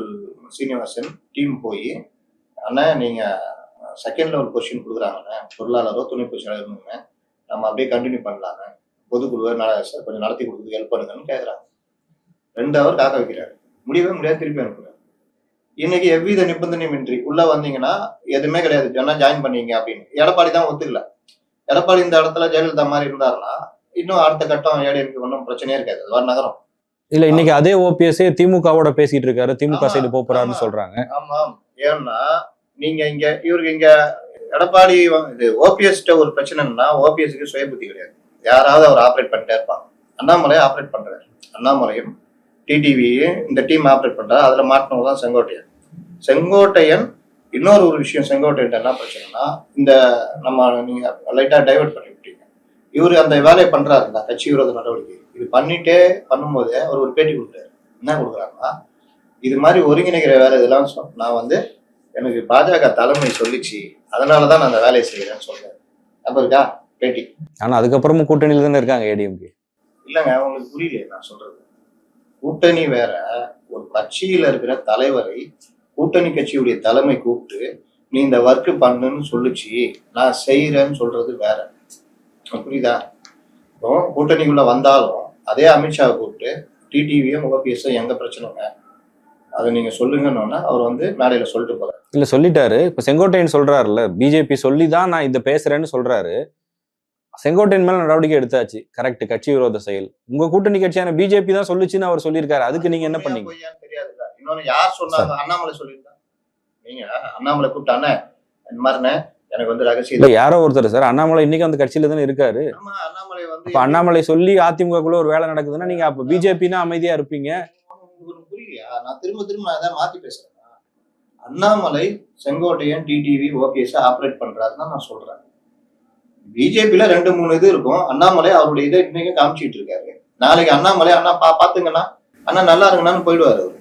சீனிவாசன் டீம் போய் அண்ணா நீங்க செகண்ட் லெவல் கொஸ்டின் கொடுக்குறாங்கண்ணே, பொருளாளரோ துணை பொதுச்செயலாளர் நம்ம அப்படியே கண்டினியூ பண்ணலாங்க, பொதுக்குழுவை கொஞ்சம் நடத்தி கொடுக்குறது ஹெல்ப் பண்ணுங்கன்னு கேட்குறாங்க. 2 ஹவர் காக்க வைக்கிறாரு. முடியவே முடியாது, திருப்பி அனுப்புறாரு. இன்னைக்கு எவ்வித நிபந்தனையும் இன்றி உள்ள வந்தீங்கன்னா எதுவுமே கிடையாது, வேணா ஜாயின் பண்ணீங்க அப்படின்னு எடப்பாடி தான் ஒத்துக்கல. எடப்பாடி இந்த இடத்துல ஜெயலலிதா மாதிரி இருந்தாருன்னா இன்னும் அடுத்த கட்டம் ஏடிஎம்கே ஒன்றும் பிரச்சனையே இருக்காது, அது வர நகரம். இல்ல இன்னைக்கு அதே ஓபிஎஸ் திமுகவோட பேசிட்டு இருக்காரு, திமுக சைடு போறாருன்னு சொல்றாங்க. ஆமாம், ஏன்னா நீங்க இவருக்கு இங்க எடப்பாடி இது ஓபிஎஸ் ஒரு பிரச்சனைன்னா ஓபிஎஸ்க்கு சுய புத்தி கிடையாது. யாராவது அவர் ஆப்ரேட் பண்ணிட்டே இருப்பாங்க. அண்ணாமலை ஆப்ரேட் பண்றாரு. அண்ணாமலையும் டிடிவியும் இந்த டீம் ஆப்ரேட் பண்றாரு. அதுல மாட்டினவங்க தான் செங்கோட்டையன். இன்னொரு ஒரு விஷயம், செங்கோட்டையன் என்ன பிரச்சனைனா இந்த நம்ம நீங்க லைட்டா டைவர்ட் பண்ணி விட்டீங்க. இவரு அந்த வேலையை பண்றாருல்ல, கட்சி விரோத நடவடிக்கை இது பண்ணிட்டே பண்ணும்போது அவர் ஒரு பேட்டி கொடுக்குறாரு. என்ன கொடுக்குறாங்கன்னா, இது மாதிரி ஒருங்கிணைக்கிற வேலை இதெல்லாம் நான் வந்து எனக்கு பாஜக தலைமை சொல்லிச்சு, அதனாலதான் நான் அந்த வேலையை செய்யறேன்னு சொல்றேன். அப்ப இருக்கா பேட்டி. ஆனா அதுக்கப்புறமும் கூட்டணியில தானே இருக்காங்க ஏடிஎம்கே. இல்லங்க, உங்களுக்கு புரியலையே நான் சொல்றது. கூட்டணி வேற, ஒரு கட்சியில இருக்கிற தலைவரை கூட்டணி கட்சியுடைய தலைமை கூப்பிட்டு நீ இந்த ஒர்க் பண்ணுன்னு சொல்லிச்சு, நான் செய்யறேன்னு சொல்றது வேற. புரியுதா? இப்போ கூட்டணிக்குள்ள வந்தாலும் அதே அமித்ஷாவை கூப்பிட்டு டிடிவியும் ஓபிஎஸ் எங்க பிரச்சனைங்க அதை நீங்க சொல்லுங்கன்னா அவர் வந்து மேடையில சொல்லிட்டு போறாரு. இல்ல சொல்லிட்டாரு. இப்ப செங்கோட்டையன் சொல்றாருல்ல, பிஜேபி சொல்லிதான் நான் இதை பேசுறேன்னு சொல்றாரு. செங்கோட்டையன் மேல நடவடிக்கை எடுத்தாச்சு, கரெக்ட், கட்சி விரோத செயல். உங்க கூட்டணி கட்சியான பிஜேபி தான் சொல்லுச்சுன்னு அவர் சொல்லியிருக்காரு. அதுக்கு நீங்க என்ன பண்ணீங்க? தெரியாதுல்ல. இன்னொன்னு யார் சொன்னாங்க? அண்ணாமலை சொல்லியிருந்தா. நீங்க அண்ணாமலை கூப்பிட்டானே இந்த மாதிரினே எனக்கு வந்து ரகசியம் யாரோ ஒருத்தர் சார். அண்ணாமலை இன்னைக்கு அந்த கட்சியில தானே இருக்காரு. அண்ணாமலை வந்து அண்ணாமலை சொல்லி அதிமுகக்குள்ள ஒரு வேலை நடக்குதுன்னா நீங்க அப்ப பிஜேபினா அமைதியா இருப்பீங்க. புரியலையா? நான் திரும்ப அதை மாத்தி பேசுறேன். Annamalai Sengottaiyan TTV OPS operate பண்றாருன்னு நான் சொல்றேன். பிஜேபியில 2-3 இது இருக்கும். அண்ணாமலை அவருடைய இதை இன்னைக்கு காமிச்சிட்டு இருக்காரு. நாளைக்கு அண்ணாமலை அண்ணா பாத்துங்கன்னா அண்ணா நல்லா இருங்கன்னு போயிடுவாரு அவரு.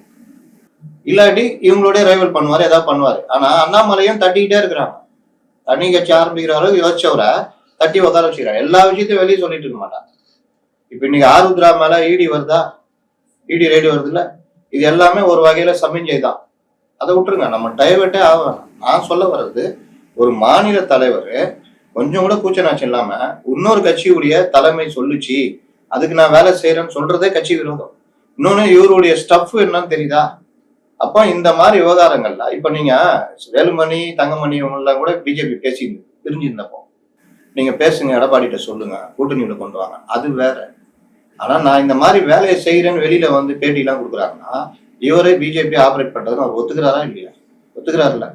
இல்லாட்டி இவங்களோட ரைவல் பண்ணுவாரு, ஏதாவது பண்ணுவாரு. ஆனா அண்ணாமலையும் தட்டிக்கிட்டே இருக்கிறாங்க. தண்ணி கட்சி ஆரம்பிக்கிறாரோ யோசிச்சவரை தட்டி உட்கார வச்சுக்கிறாங்க. எல்லா விஷயத்தையும் வெளியே சொல்லிட்டு இருக்க மாட்டாங்க. இப்ப இன்னைக்கு ஆருத்ரா மேல இடி வருதா, இடி ரேடியோ வருது இல்ல, இது எல்லாமே ஒரு வகையில சமிஞ்சை தான். அதை விட்டுருங்க, நம்ம டைவர்ட்டே ஆகணும். நான் சொல்ல வர்றது, ஒரு மாநில தலைவர் கொஞ்சம் கூட கூச்சநாச்சம் இல்லாம இன்னொரு கட்சியுடைய தலைமை சொல்லுச்சு, அதுக்கு நான் வேலை செய்யறேன்னு சொல்றதே கட்சி விரோதம். இன்னொன்னு இவருடைய ஸ்டஃப் என்னன்னு தெரியுதா? அப்ப இந்த மாதிரி விவகாரங்கள்ல இப்ப நீங்க வேலுமணி தங்கமணி இவங்கெல்லாம் கூட பிஜேபி பேசி பிரிஞ்சிருந்தப்போ நீங்க பேசுங்க, எடப்பாடிட்ட சொல்லுங்க, கூட்டணியில கொண்டு வாங்க, அது வேற. ஆனா நான் இந்த மாதிரி வேலையை செய்யறேன்னு வெளியில வந்து பேட்டி எல்லாம் கொடுக்குறாங்கன்னா இவரே பிஜேபி ஆப்ரேட் பண்றதுன்னு அவர் ஒத்துக்கிறாரா இல்லையா? ஒத்துக்கிறாருல்ல.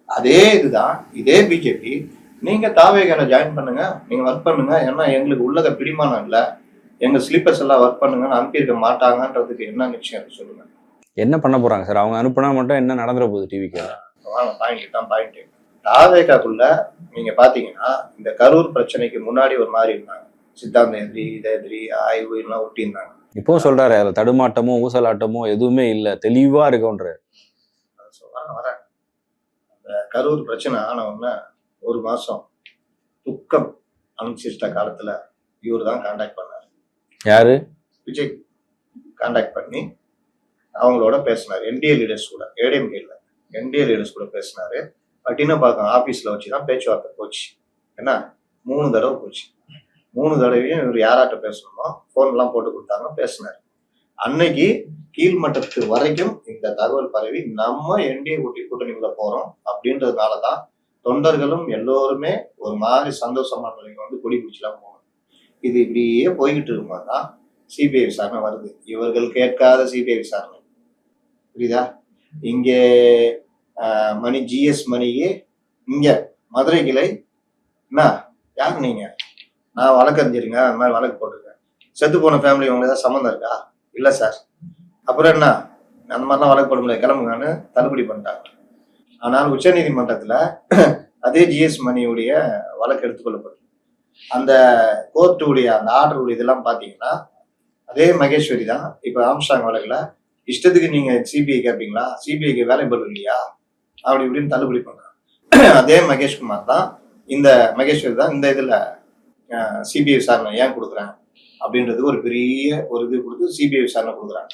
அதே இதுதான் இதே பிஜேபி நீங்க தாவேகால ஜாயின் பண்ணுங்க, நீங்க ஒர்க் பண்ணுங்க, ஏன்னா எங்களுக்கு உள்ளக பிடிமானம் இல்லை, எங்க ஸ்லீப்பர்ஸ் எல்லாம் ஒர்க் பண்ணுங்கன்னு அனுப்பியிருக்க மாட்டாங்கன்றதுக்கு என்ன நிச்சயம் சொல்லுங்க. என்ன பண்ண போறாங்க சார்? அவங்க அனுப்புனா மட்டும் என்ன நடந்துற போகுது டிவிக்கு? பாயிண்ட் தாவேகாக்குள்ள நீங்க பாத்தீங்கன்னா இந்த கரூர் பிரச்சனைக்கு முன்னாடி ஒரு மாதிரி இருந்தாங்க, சித்தாந்த எதிரி இதை எதிரி ஆய்வு எல்லாம் ஒட்டி இருந்தாங்க. இப்போ சொல்றாரு அதுல தடுமாட்டமோ ஊசலாட்டமோ எதுவுமே இல்லை, தெளிவா இருக்குன்ற. வரேன். அந்த கரூர் பிரச்சனை ஆன உடனே 1 மாசம் துக்கம் அனுப்பிச்சிட்ட காலத்துல இவர் தான் கான்டாக்ட் பண்ணாரு. யாரு? விஜய் கான்டாக்ட் பண்ணி அவங்களோட பேசினாரு. என்டிஏ லீடர்ஸ் கூட, ஏடிஎம்கே இல்லை, என்டிஏ லீடர்ஸ் கூட பேசினாரு. பட்டினப்பாக்கம் ஆபீஸ்ல வச்சுதான் பேச்சுவார்த்தை போச்சு. என்ன 3 தடவை போச்சு. 3 தடவையும் இவர் யாராட்ட பேசணுமோ போன் எல்லாம் போட்டு கொடுத்தாங்க, பேசினார். அன்னைக்கு கீழ்மட்டத்து வரைக்கும் இந்த தகவல் பரவி நம்ம என்டிஏ கூட்டணிக்குள்ள போறோம் அப்படின்றதுனாலதான் தொண்டர்களும் எல்லோருமே ஒரு மாதிரி சந்தோஷமான நிலைக்கு வந்து கொடி பிடிச்சலாம் போகணும். இது இப்படியே போய்கிட்டு இருக்கும்போதுதான் சிபிஐ விசாரணை வருது. இவர்கள் கேட்காத சிபிஐ விசாரணை, புரியுதா? இங்கே மணி ஜிஎஸ் மணிக்கு இங்க மதுரை கிளை என்ன யாரு நீங்க? நான் வழக்கறிஞருங்க, அந்த மாதிரி வழக்கு போட்டிருக்கேன். செத்து போன ஃபேமிலி உங்களுக்கு ஏதாவது சம்மந்தம் இருக்கா? இல்லை சார். அப்புறம் என்ன, அந்த மாதிரிலாம் வழக்கு போட முடியாது, கிளம்புங்கன்னு தள்ளுபடி பண்ணிட்டாங்க. ஆனால் உச்ச நீதிமன்றத்துல அதே ஜிஎஸ் மணியுடைய வழக்கு எடுத்துக்கொள்ளப்படும். அந்த கோர்ட்டுடைய அந்த ஆர்டர் இதெல்லாம் பாத்தீங்கன்னா அதே மகேஸ்வரி தான். இப்ப ஆம்ஸ்டாங் வழக்குல இஷ்டத்துக்கு நீங்க சிபிஐ கேட்பீங்களா, சிபிஐக்கு வேலைபல் இல்லையா அப்படி இப்படின்னு தள்ளுபடி பண்றாங்க. அதே மகேஷ்குமார் தான், இந்த மகேஸ்வரி தான் இந்த இதுல சிபிஐ விசாரணை ஏன் கொடுக்குறேன் அப்படின்றதுக்கு ஒரு பெரிய ஒரு இது கொடுத்து சிபிஐ விசாரணை கொடுக்குறாங்க.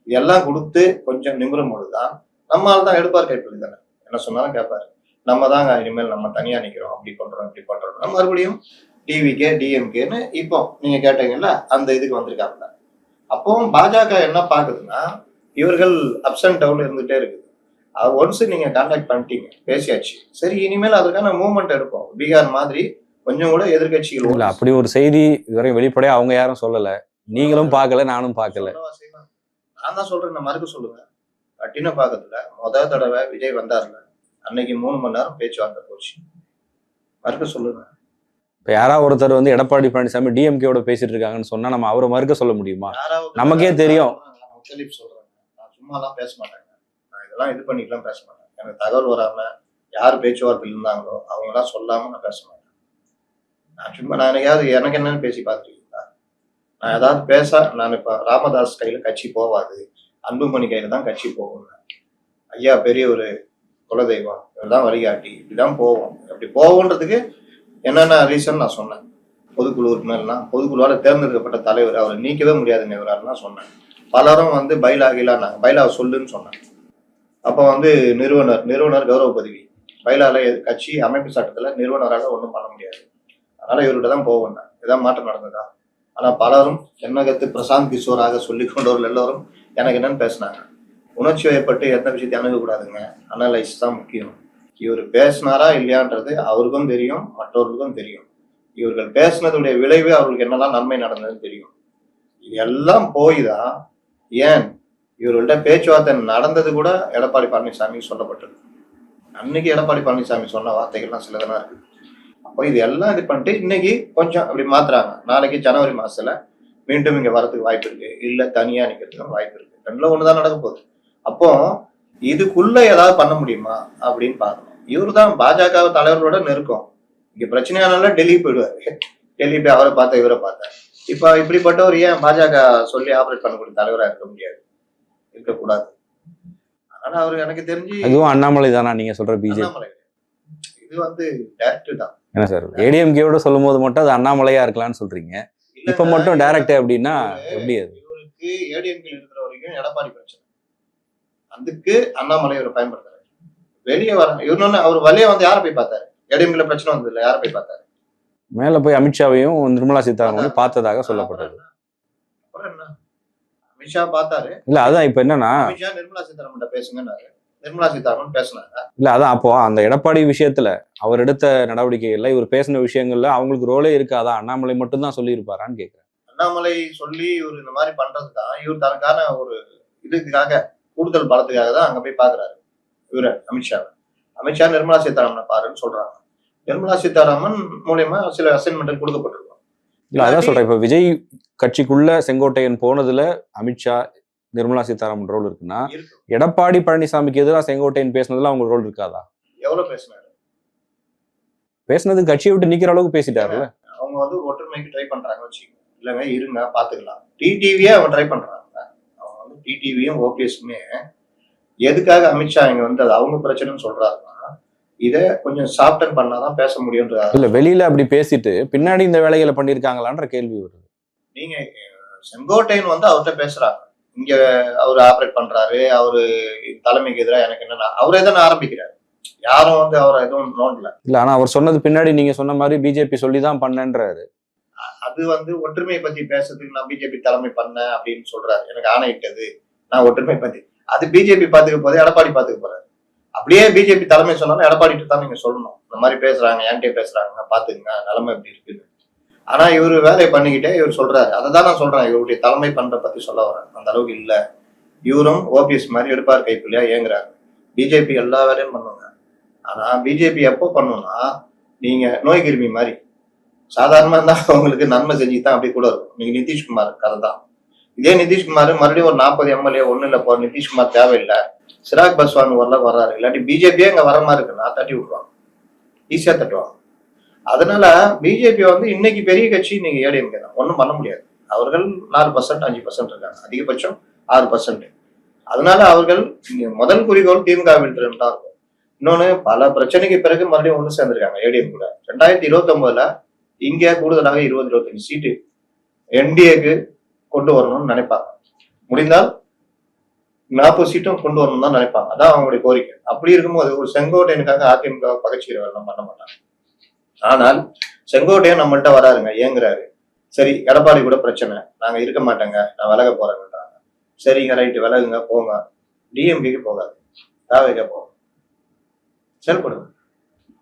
இதெல்லாம் கொடுத்து கொஞ்சம் நிமிரும் பொழுதுதான் நம்மளால தான் எடுப்பார் கைப்பள்ளி தானே, என்ன சொன்னாலும் கேட்பாரு. நம்ம தாங்க இனிமேல் நம்ம தனியா நிக்கிறோம், அப்படி பண்றோம் இப்படி பண்றோம், மறுபடியும் டிவிகே டிஎம்கேன்னு இப்போ நீங்க கேட்டீங்கல்ல அந்த இதுக்கு வந்திருக்காங்க. அப்போ பாஜக என்ன பாக்குதுன்னா இவர்கள் அப்ஸ் அண்ட் டவுன் இருந்துட்டே இருக்குது. ஒன்ஸ் நீங்க கான்டாக்ட் பண்ணிட்டீங்க, பேசியாச்சு, சரி இனிமேல் அதுக்கான மூவ்மெண்ட் எடுப்போம். பீகார் மாதிரி கொஞ்சம் கூட எதிர்கட்சிகள் இல்ல அப்படி ஒரு செய்தி இதுவரை வெளிப்படையா அவங்க யாரும் சொல்லல, நீங்களும் பார்க்கல, நானும் பார்க்கல. நான் தான் சொல்றேன், நான் மறுக்க சொல்லுங்க. கட்டினப்பாக்கத்துல தடவை விஜய் வந்தார்ல, அன்னைக்கு 3 மணி நேரம் பேச்சுவார்த்தை போச்சு. மறுக்க சொல்லுங்க. இப்ப யாராவது ஒருத்தர் வந்து எடப்பாடி பழனிசாமி டிஎம்கேவோட பேசிட்டு இருக்காங்கன்னு சொன்னா நம்ம அவரை மறுக்க சொல்ல முடியுமா? நமக்கே தெரியும். சொல்றேன், நான் சும்மா எல்லாம் பேச மாட்டேங்க, நான் இதெல்லாம் இது பண்ணிக்கலாம் பேச மாட்டேன். எனக்கு தகவல் வராம யார் பேச்சுவார்த்தையில் இருந்தாங்களோ அவங்க எல்லாம் சொல்லாம நான் பேச மாட்டேன். நான் சும்மா நான் எனக்கு என்னன்னு பேசி பார்த்துருக்கீங்களா? நான் ஏதாவது பேச, நான் இப்ப ராமதாஸ் கையில கட்சி போவாது, அன்புமணி கையில தான் கட்சி போகும். ஐயா பெரிய ஒரு குலதெய்வம், இவர்தான் வழிகாட்டி, இப்படிதான் போவோம். அப்படி போவோன்றதுக்கு என்னென்ன ரீசன் நான் சொன்னேன். பொதுக்குழு உறுப்பினர்லாம், பொதுக்குழுவால தேர்ந்தெடுக்கப்பட்ட தலைவர், அவரை நீக்கவே முடியாதுன்னு இவராலாம் சொன்னேன். பலரும் வந்து பைலாகிலாம் பைலாவை சொல்லுன்னு சொன்னேன். அப்போ வந்து நிறுவனர் கௌரவ பதவி, பைலால கட்சி அமைப்பு சட்டத்துல நிறுவனரால ஒன்றும் பண்ண முடியாது, அதனால இவர்கிட்ட தான் போவேன். இதான் மாற்றம் நடந்ததா? ஆனா பலரும் என்னகத்து பிரசாந்த் கிஷோராக சொல்லி கொண்டவர்கள் எல்லோரும் எனக்கு என்னன்னு பேசினாங்க. உணர்ச்சி வயப்பட்டு எந்த விஷயத்தை அணுகக்கூடாதுங்க, அனலைஸ் தான் முக்கியம். இவர் பேசினாரா இல்லையான்றது அவருக்கும் தெரியும், மற்றவர்களுக்கும் தெரியும். இவர்கள் பேசினதுடைய விளைவு அவர்களுக்கு என்னெல்லாம் நன்மை நடந்ததுன்னு தெரியும். இது எல்லாம் போய் தான் ஏன் இவர்கள்ட்ட பேச்சுவார்த்தை நடந்தது கூட எடப்பாடி பழனிசாமி சொல்லப்பட்டது. அன்னைக்கு எடப்பாடி பழனிசாமி சொன்ன வார்த்தைகள்லாம் சிலதெல்லாம் இருக்கு. அப்போ இது எல்லாம் இது பண்ணிட்டு இன்னைக்கு கொஞ்சம் அப்படி மாத்துறாங்க. நாளைக்கு ஜனவரி மாசத்துல மீண்டும் இங்க வரதுக்கு வாய்ப்பு இருக்கு, இல்ல தனியா நிக்கிறதுக்கு வாய்ப்பு இருக்கு. ரெண்டுல ஒண்ணுதான் நடக்க போகுது. அப்போ இதுக்குள்ள ஏதாவது பண்ண முடியுமா அப்படின்னு பார்க்கணும். இவரு தான் பாஜக தலைவர்களோட நெருக்கம். இங்க பிரச்சனையானால டெல்லி போயிடுவாரு, டெல்லி போய் அவரை பார்த்தா இவரை பார்த்தா. இப்ப இப்படிப்பட்டவர் ஏன் பாஜக சொல்லி ஆபரேட் பண்ணக்கூடிய தலைவரா இருக்க முடியாது, இருக்கக்கூடாது. ஆனா அவரு எனக்கு தெரிஞ்சு அதுவும் அண்ணாமலை தானா நீங்க சொல்ற பிஜேபி? இது வந்து டைரக்ட் தான். என்ன சார், ஏடிஎம்கேவோட சொல்லும் போது மட்டும் அது அண்ணாமலையா இருக்கலாம்னு சொல்றீங்க, இப்ப மட்டும் டைரக்ட் அப்படின்னா எப்படி? அது இவருக்கு ஏடிஎம்கே இருக்கிற வரைக்கும் எடப்பாடி பிரச்சனை, அதுக்கு அண்ணாமலை இவரை பயன்படுத்துறாரு. வெளியே வர இவனு அவர் வழியா வந்து யாரை போய் பார்த்தாரு? ஏடிஎம்கேல பிரச்சனை வந்தது இல்ல, யாரை போய் பார்த்தாரு? மேல போய் அமித்ஷாவையும் நிர்மலா சீதாராமனையும் பார்த்ததாக சொல்லப்பட்டது. அப்புறம் என்ன, அமித்ஷா பார்த்தாரு இல்ல, அதான் இப்ப என்னன்னா அமித்ஷா நிர்மலா சீதாராமன் பேசுங்கன்னாரு, நிர்மலா சீதாராமன் பேசினாங்க. இல்ல அதான் அப்போ அந்த எடப்பாடி விஷயத்துல அவர் எடுத்த நடவடிக்கைகள்ல இவர் பேசின விஷயங்கள்ல அவங்களுக்கு ரோலே இருக்காதா? அண்ணாமலை மட்டும் தான் சொல்லி இருப்பாரான்னு கேட்கிறேன். அண்ணாமலை சொல்லி இவர் இந்த மாதிரி பண்றதுதான் இவர் தனக்கான ஒரு இதுக்காக, கூடுதல் பலத்துக்காக தான் அங்க போய் பாக்குறாரு இவரு அமித்ஷா நிர்மலா சீதாராமனை பாருன்னு சொல்றாங்க. நிர்மலா சீதாராமன் மூலியமா சில அசைன்மெண்ட் கொடுக்கப்பட்டிருக்கும். இல்ல அதான் சொல்றேன், இப்ப விஜய் கட்சிக்குள்ள செங்கோட்டையன் போனதுல அமித்ஷா நிர்மலா சீதாராமன் ரோல் இருக்குன்னா, எடப்பாடி பழனிசாமிக்கு எதிராக செங்கோட்டையன் பேசினதுல அவங்க ரோல் இருக்காதா? எவ்வளவு பேசினாரு? பேசினது கட்சியை விட்டு நிக்கிற அளவுக்கு பேசிட்டாருல்ல. அவங்க வந்து ஒற்றுமைக்கு ட்ரை பண்றாங்க வச்சுக்கோங்க. இல்லங்க இருங்க பாத்துக்கலாம், டிடிவியே அவங்க ட்ரை பண்றாங்க. அவங்க வந்து டிடிவியும் ஓபிஎஸ்மே எதுக்காக அமித்ஷா இங்க வந்து அது அவங்க பிரச்சனைன்னு சொல்றாருன்னா, இத கொஞ்சம் சாப்டன் பண்ணாதான் பேச முடியும்ன்றாரு. இல்ல வெளியில அப்படி பேசிட்டு பின்னாடி இந்த வேலைகளை பண்ணிருக்காங்களான்ற கேள்வி வருது. நீங்க செங்கோட்டையன் வந்து அவர்கிட்ட பேசுறாங்க, இங்க அவரு ஆபரேட் பண்றாரு, அவரு தலைமைக்கு எதிராக எனக்கு என்னன்னா அவரே தானே ஆரம்பிக்கிறாரு. யாரும் வந்து அவரை எதுவும் நோண்டல. இல்ல ஆனா அவர் சொன்னது பின்னாடி நீங்க சொன்ன மாதிரி பிஜேபி சொல்லிதான் பண்ணேன்றாரு. அது வந்து ஒற்றுமையை பத்தி பேசுறதுக்கு நான் பிஜேபி தலைமை பண்ணேன் அப்படின்னு சொல்றாரு. எனக்கு ஆணையிட்டது நான் ஒற்றுமை பத்தி. அது பிஜேபி பாத்துக்க போது எடப்பாடி பாத்துக்க போறாரு. அப்படியே பிஜேபி தலைமை சொன்னாலும் எடப்பாடிட்டு தான் நீங்க சொல்லணும். இந்த மாதிரி பேசுறாங்க, என்கிட்ட பேசுறாங்க, பாத்துக்குங்க நிலைமை எப்படி இருக்குன்னு. ஆனா இவரு வேலையை பண்ணிக்கிட்டே இவர் சொல்றாரு. அதை தான் நான் சொல்றேன், இவருடைய தலைமை பண்ற பத்தி சொல்ல வரேன். அந்த அளவுக்கு இல்ல. இவரும் ஓபிஎஸ் மாதிரி எடுப்பார் கைப்பிள்ளையா ஏங்குறாங்க. பிஜேபி எல்லா வேலையும் பண்ணுவாங்க. ஆனா பிஜேபி எப்போ பண்ணும்னா, நீங்க நோய் கிருமி மாதிரி சாதாரணமா இருந்தா அவங்களுக்கு நன்மை செஞ்சுதான் அப்படி கூட இருக்கும். நீங்க நிதிஷ்குமார் கதை தான். இதே நிதிஷ்குமார் மறுபடியும் ஒரு 40 எம்எல்ஏ ஒண்ணு இல்ல போ, நிதிஷ்குமார் தேவையில்லை, சிராக் பஸ்வான் வர்றாரு, இல்லாட்டி பிஜேபியே இங்க வர மாதிரி இருக்குன்னா தட்டி விட்டுருவாங்க, ஈஸியா தட்டுவாங்க. அதனால பிஜேபி வந்து இன்னைக்கு பெரிய கட்சி, நீங்க ஏடிஎம்கே தான், ஒன்றும் பண்ண முடியாது. அவர்கள் 4% 5% இருக்காங்க, அதிகபட்சம் 6%. அதனால அவர்கள் முதல் குறிக்கோள் திமுக வீழ்த்துறது தான் இருக்கும். இன்னொன்னு, பல பிரச்சனைக்கு பிறகு மறுபடியும் ஒன்று சேர்ந்திருக்காங்க ஏடிஎம் கூட. 2029 இங்க கூடுதலாக 20-25 சீட்டு என்டிஏக்கு கொண்டு வரணும்னு நினைப்பாங்க. முடிந்தால் 40 சீட்டும் கொண்டு வரணும் தான் நினைப்பாங்க. அதான் அவங்களுடைய கோரிக்கை. அப்படி இருக்கும்போது ஒரு செங்கோட்டையனுக்காக அதிமுக பகச்சிக்கிற வேலை பண்ண மாட்டாங்க. ஆனால் செங்கோட்டையன் நம்மள்ட்ட வராருங்க, ஏங்குறாரு. சரி, எடப்பாடி கூட பிரச்சனை, நாங்க இருக்க மாட்டேங்க, நான் விலக போறேங்கன்றாங்க. சரிங்க, ரைட்டு, விலகுங்க, போங்க. டிஎம்கேக்கு போகாது, தாவேக்கா போங்க, செயல்படுங்க.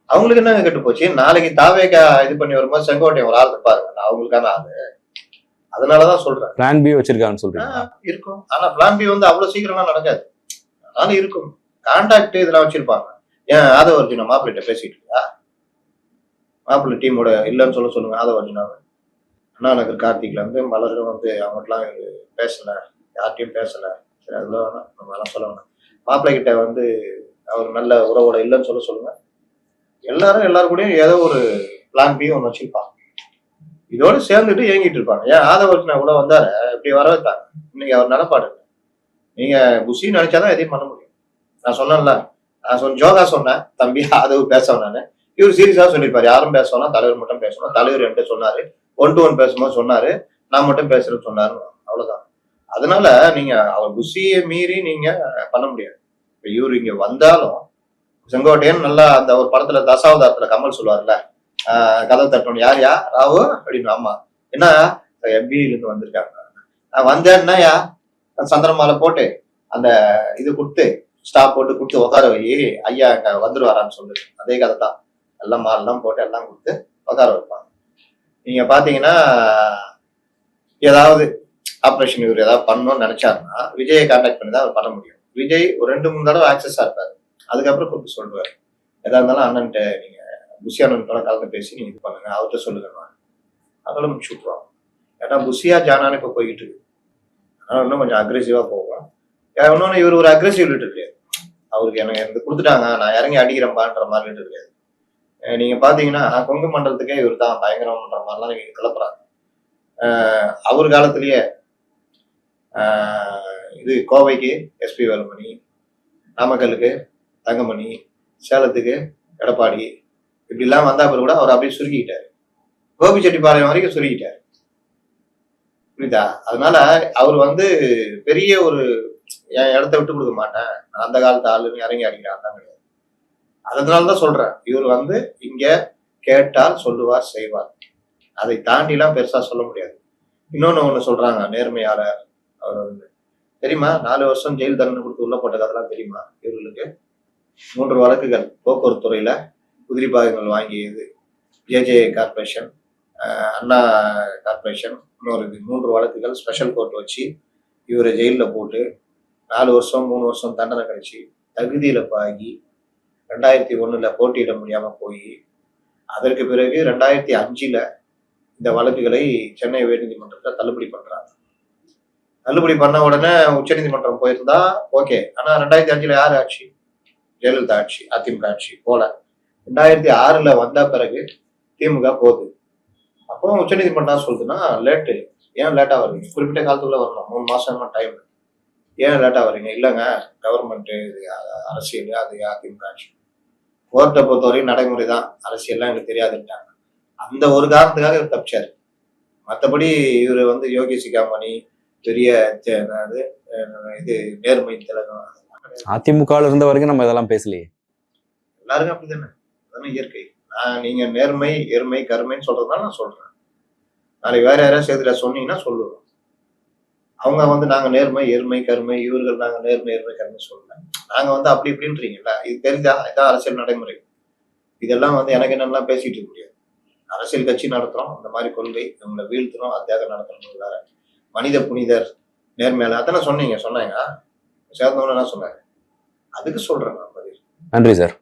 அவங்களுக்கு என்ன கெட்டு போச்சு? நாளைக்கு தாவேக்கா இது பண்ணி வரும்போது செங்கோட்டையன் ஒரு ஆள் இருப்பாருங்க, அவங்களுக்கான ஆளு. அதனாலதான் சொல்றேன், பிளான் பி வச்சிருக்கான்னு சொல்றீங்க. இருக்கும். ஆனா பிளான் பி வந்து அவ்வளவு சீக்கிரம்லாம் நடக்காது. அதனால இருக்கும், கான்டாக்ட் இதெல்லாம் வச்சிருப்பாங்க. ஏன் ஆதவ அர்ஜுனா மாப்பிள்ளைகிட்ட பேசிட்டு இருக்கா? மாப்பிள்ளை டீமோட இல்லைன்னு சொல்லுங்க ஆதவ அர்ஜுனாவை. அண்ணா நகர் கார்த்திக்ல வந்து மலரும் வந்து அவங்ககிட்டலாம் பேசல, யார்ட்டையும் பேசல. சரி, அதுல வேணாம், நம்ம எல்லாம் சொல்ல வேணாம். மாப்பிள்ளை கிட்ட வந்து அவர் நல்ல உறவோட இல்லைன்னு சொல்லுங்க. எல்லாரும் கூடயும் ஏதோ ஒரு பிளான் பி ஒன்று வச்சிருப்பாங்க. இதோடு சேர்ந்துட்டு இயங்கிட்டு இருப்பாங்க. ஏன் ஆதவ அர்ஜுனா கூட வந்தாரு, இப்படி வர வைத்தாங்க. இன்னைக்கு அவர் நிலப்பாடு. நீங்க குஷி நினைச்சாதான் எதையும் பண்ண முடியும். நான் சொன்னேன்ல, நான் ஜோகா சொன்னேன், தம்பி ஆதவ பேச நானு. இவர் சீரியஸா சொல்லியிருப்பாரு, யாரும் பேசணும், தலைவர் மட்டும் பேசணும். தலைவர் என்கிட்ட சொன்னாரு, 1 to 1 பேசும்போது சொன்னாரு, நான் மட்டும் பேசுறேன்னு சொன்னாரு, அவ்வளவுதான். அதனால நீங்க அவர் குஷியை மீறி நீங்க பண்ண முடியாது. இப்ப இவரு இங்க வந்தாலும் செங்கோட்டையன் நல்லா அந்த ஒரு படத்துல தசாவதாரத்துல கமல் சொல்லுவார்ல, கதவை தட்டணும், யார் ராவு அப்படின்னு. ஆமா, என்ன எம்பியில இருந்து வந்திருக்காங்க, நான் வந்தேன்னாயா சந்திரமாலை போட்டு அந்த இது கொடுத்து ஸ்டாப் போட்டு கொடுத்து உட்கார வை, ஐயா அங்க வந்துருவாரான்னு சொல்லு. அதே கதை தான், எல்லாம் மாலெல்லாம் போட்டு எல்லாம் கொடுத்து உட்கார வைப்பாங்க. நீங்க பாத்தீங்கன்னா ஏதாவது ஆப்ரேஷன் இவர் ஏதாவது பண்ணணும்னு நினைச்சாருன்னா விஜயை கான்டாக்ட் பண்ணி தான் அவர் பண்ண முடியும். விஜய் ஒரு 2-3 தடவை ஆக்சஸா இருப்பாரு, அதுக்கப்புறம் கூப்பிட்டு சொல்லுவாரு, எதா இருந்தாலும் அண்ணன்ட்ட நீங்க புஷி அண்ணனோட கலந்து பேசி நீங்க இது பண்ணுங்க, அவர்கிட்ட சொல்லுங்க, அதெல்லாம் முடிச்சு விட்டுருவாங்க. ஏன்னா புஷியா ஜானான்னு இப்ப போய்கிட்டு இருக்கு. அதனால இன்னும் கொஞ்சம் அக்ரெசிவா போகும். இன்னொன்னு, இவர் ஒரு அக்ரெசிவ் லீடர் கிடையாது. அவருக்கு எனக்கு எனக்கு கொடுத்துட்டாங்க, நான் இறங்கி அடிக்கிறேன்பான்ற மாதிரி லீடர் கிடையாது. நீங்க பாத்தீங்கன்னா கொங்கு மண்டலத்துக்கே இவர் தான் பயங்கரம்ன்ற மாதிரிலாம் நீங்க கிளப்புறாங்க. அவர் காலத்திலேயே இது கோவைக்கு எஸ்பி வேலுமணி, நாமக்கலுக்கு தங்கமணி, சேலத்துக்கு எடப்பாடி, இப்படி எல்லாம் வந்தா கூட அவர் அப்படியே சுருக்கிட்டாரு. கோபிச்செட்டிப்பாளையம் வரைக்கும் சுருக்கிட்டாரு, புரியுதா? அதனால அவர் வந்து பெரிய ஒரு என் இடத்த விட்டு கொடுக்க மாட்டேன், அந்த காலத்து ஆளுன்னு இறங்கி அடிக்கிறான் தான் கிடையாது. அதனாலதான் சொல்றேன், இவர் வந்து இங்க கேட்டால் சொல்லுவார், செய்வார். அதை தாண்டி எல்லாம் பெருசா சொல்ல முடியாது. இன்னொன்னு சொல்றாங்க, நேர்மையாளர். அவர் வந்து தெரியுமா, 4 வருஷம் ஜெயில் தண்டனை கொடுத்து உள்ள போட்ட கதெல்லாம் தெரியுமா இவர்களுக்கு? 3 வழக்குகள் போக்குவரத்து துறையில குதிரை பாகங்கள் வாங்கியது, ஜேஜே கார்பரேஷன், அண்ணா கார்பரேஷன், இன்னொரு 3 வழக்குகள் ஸ்பெஷல் கோர்ட் வச்சு இவரை ஜெயிலில் போட்டு 4 வருஷம் 3 வருஷம் தண்டனை கிடைச்சி தகுதியில பாகி 2001 போட்டியிட முடியாம போய், அதற்கு பிறகு 2005 இந்த வழக்குகளை சென்னை உயர்நீதிமன்றத்தை தள்ளுபடி பண்றாங்க. தள்ளுபடி பண்ண உடனே உச்சநீதிமன்றம் போயிருந்தா ஓகே. ஆனா 2005 யார் ஆட்சி? ஜெயலலிதா ஆட்சி, அதிமுக ஆட்சி போல. 2006 வந்த பிறகு திமுக போகுது. அப்போ உச்சநீதிமன்றம் சொல்லுதுன்னா லேட்டு. ஏன் லேட்டா வருவீங்க? குறிப்பிட்ட காலத்துக்குள்ள வரணும், 3 மாசம் டைம். ஏன் லேட்டா வர்றீங்க? இல்லைங்க, கவர்மெண்ட் அரசியல், அது அதிமுக ஆட்சி. கோர்ட்டை பொறுத்தவரையும் நடைமுறை தான், அரசியல்லாம் எனக்கு தெரியாதுட்டாங்க. அந்த ஒரு காரணத்துக்காக இவர் தப்பிச்சாரு. மற்றபடி இவர் வந்து யோகி சிகாமணி பெரிய இது நேர்மை திலகம். அதிமுக இருந்த வரைக்கும் நம்ம இதெல்லாம் பேசலையே. எல்லாருக்கும் அப்படிதானே, அதானே இயற்கை. நீங்க நேர்மை, எருமை, கருமைன்னு சொல்றதுனால நான் சொல்றேன். நாளைக்கு வேற யாராவது சேர்த்துல சொன்னீங்கன்னா சொல்லுவோம். அவங்க வந்து நாங்க நேர்மை, எருமை, கருமை, இவர்கள் நாங்க நேர்மை, எருமை, கருமை சொல்லல. நாங்க வந்து அப்படி இப்படின்றீங்கல்ல, இது தெரிஞ்சா இதான் அரசியல் நடைமுறை. இதெல்லாம் வந்து எனக்கு என்னெல்லாம் பேசிட்டு இருக்க முடியாது. அரசியல் கட்சி நடத்துறோம், இந்த மாதிரி கொள்கை, இவங்களை வீழ்த்துறோம், அத்தியாகம் நடத்துறோம் வேற. மனித புனிதர், நேர்மையாளர் அதானே சொன்னாங்க. சேர்ந்தவங்க என்ன சொன்னாங்க? அதுக்கு சொல்றேன் நான் பதில். நன்றி சார்.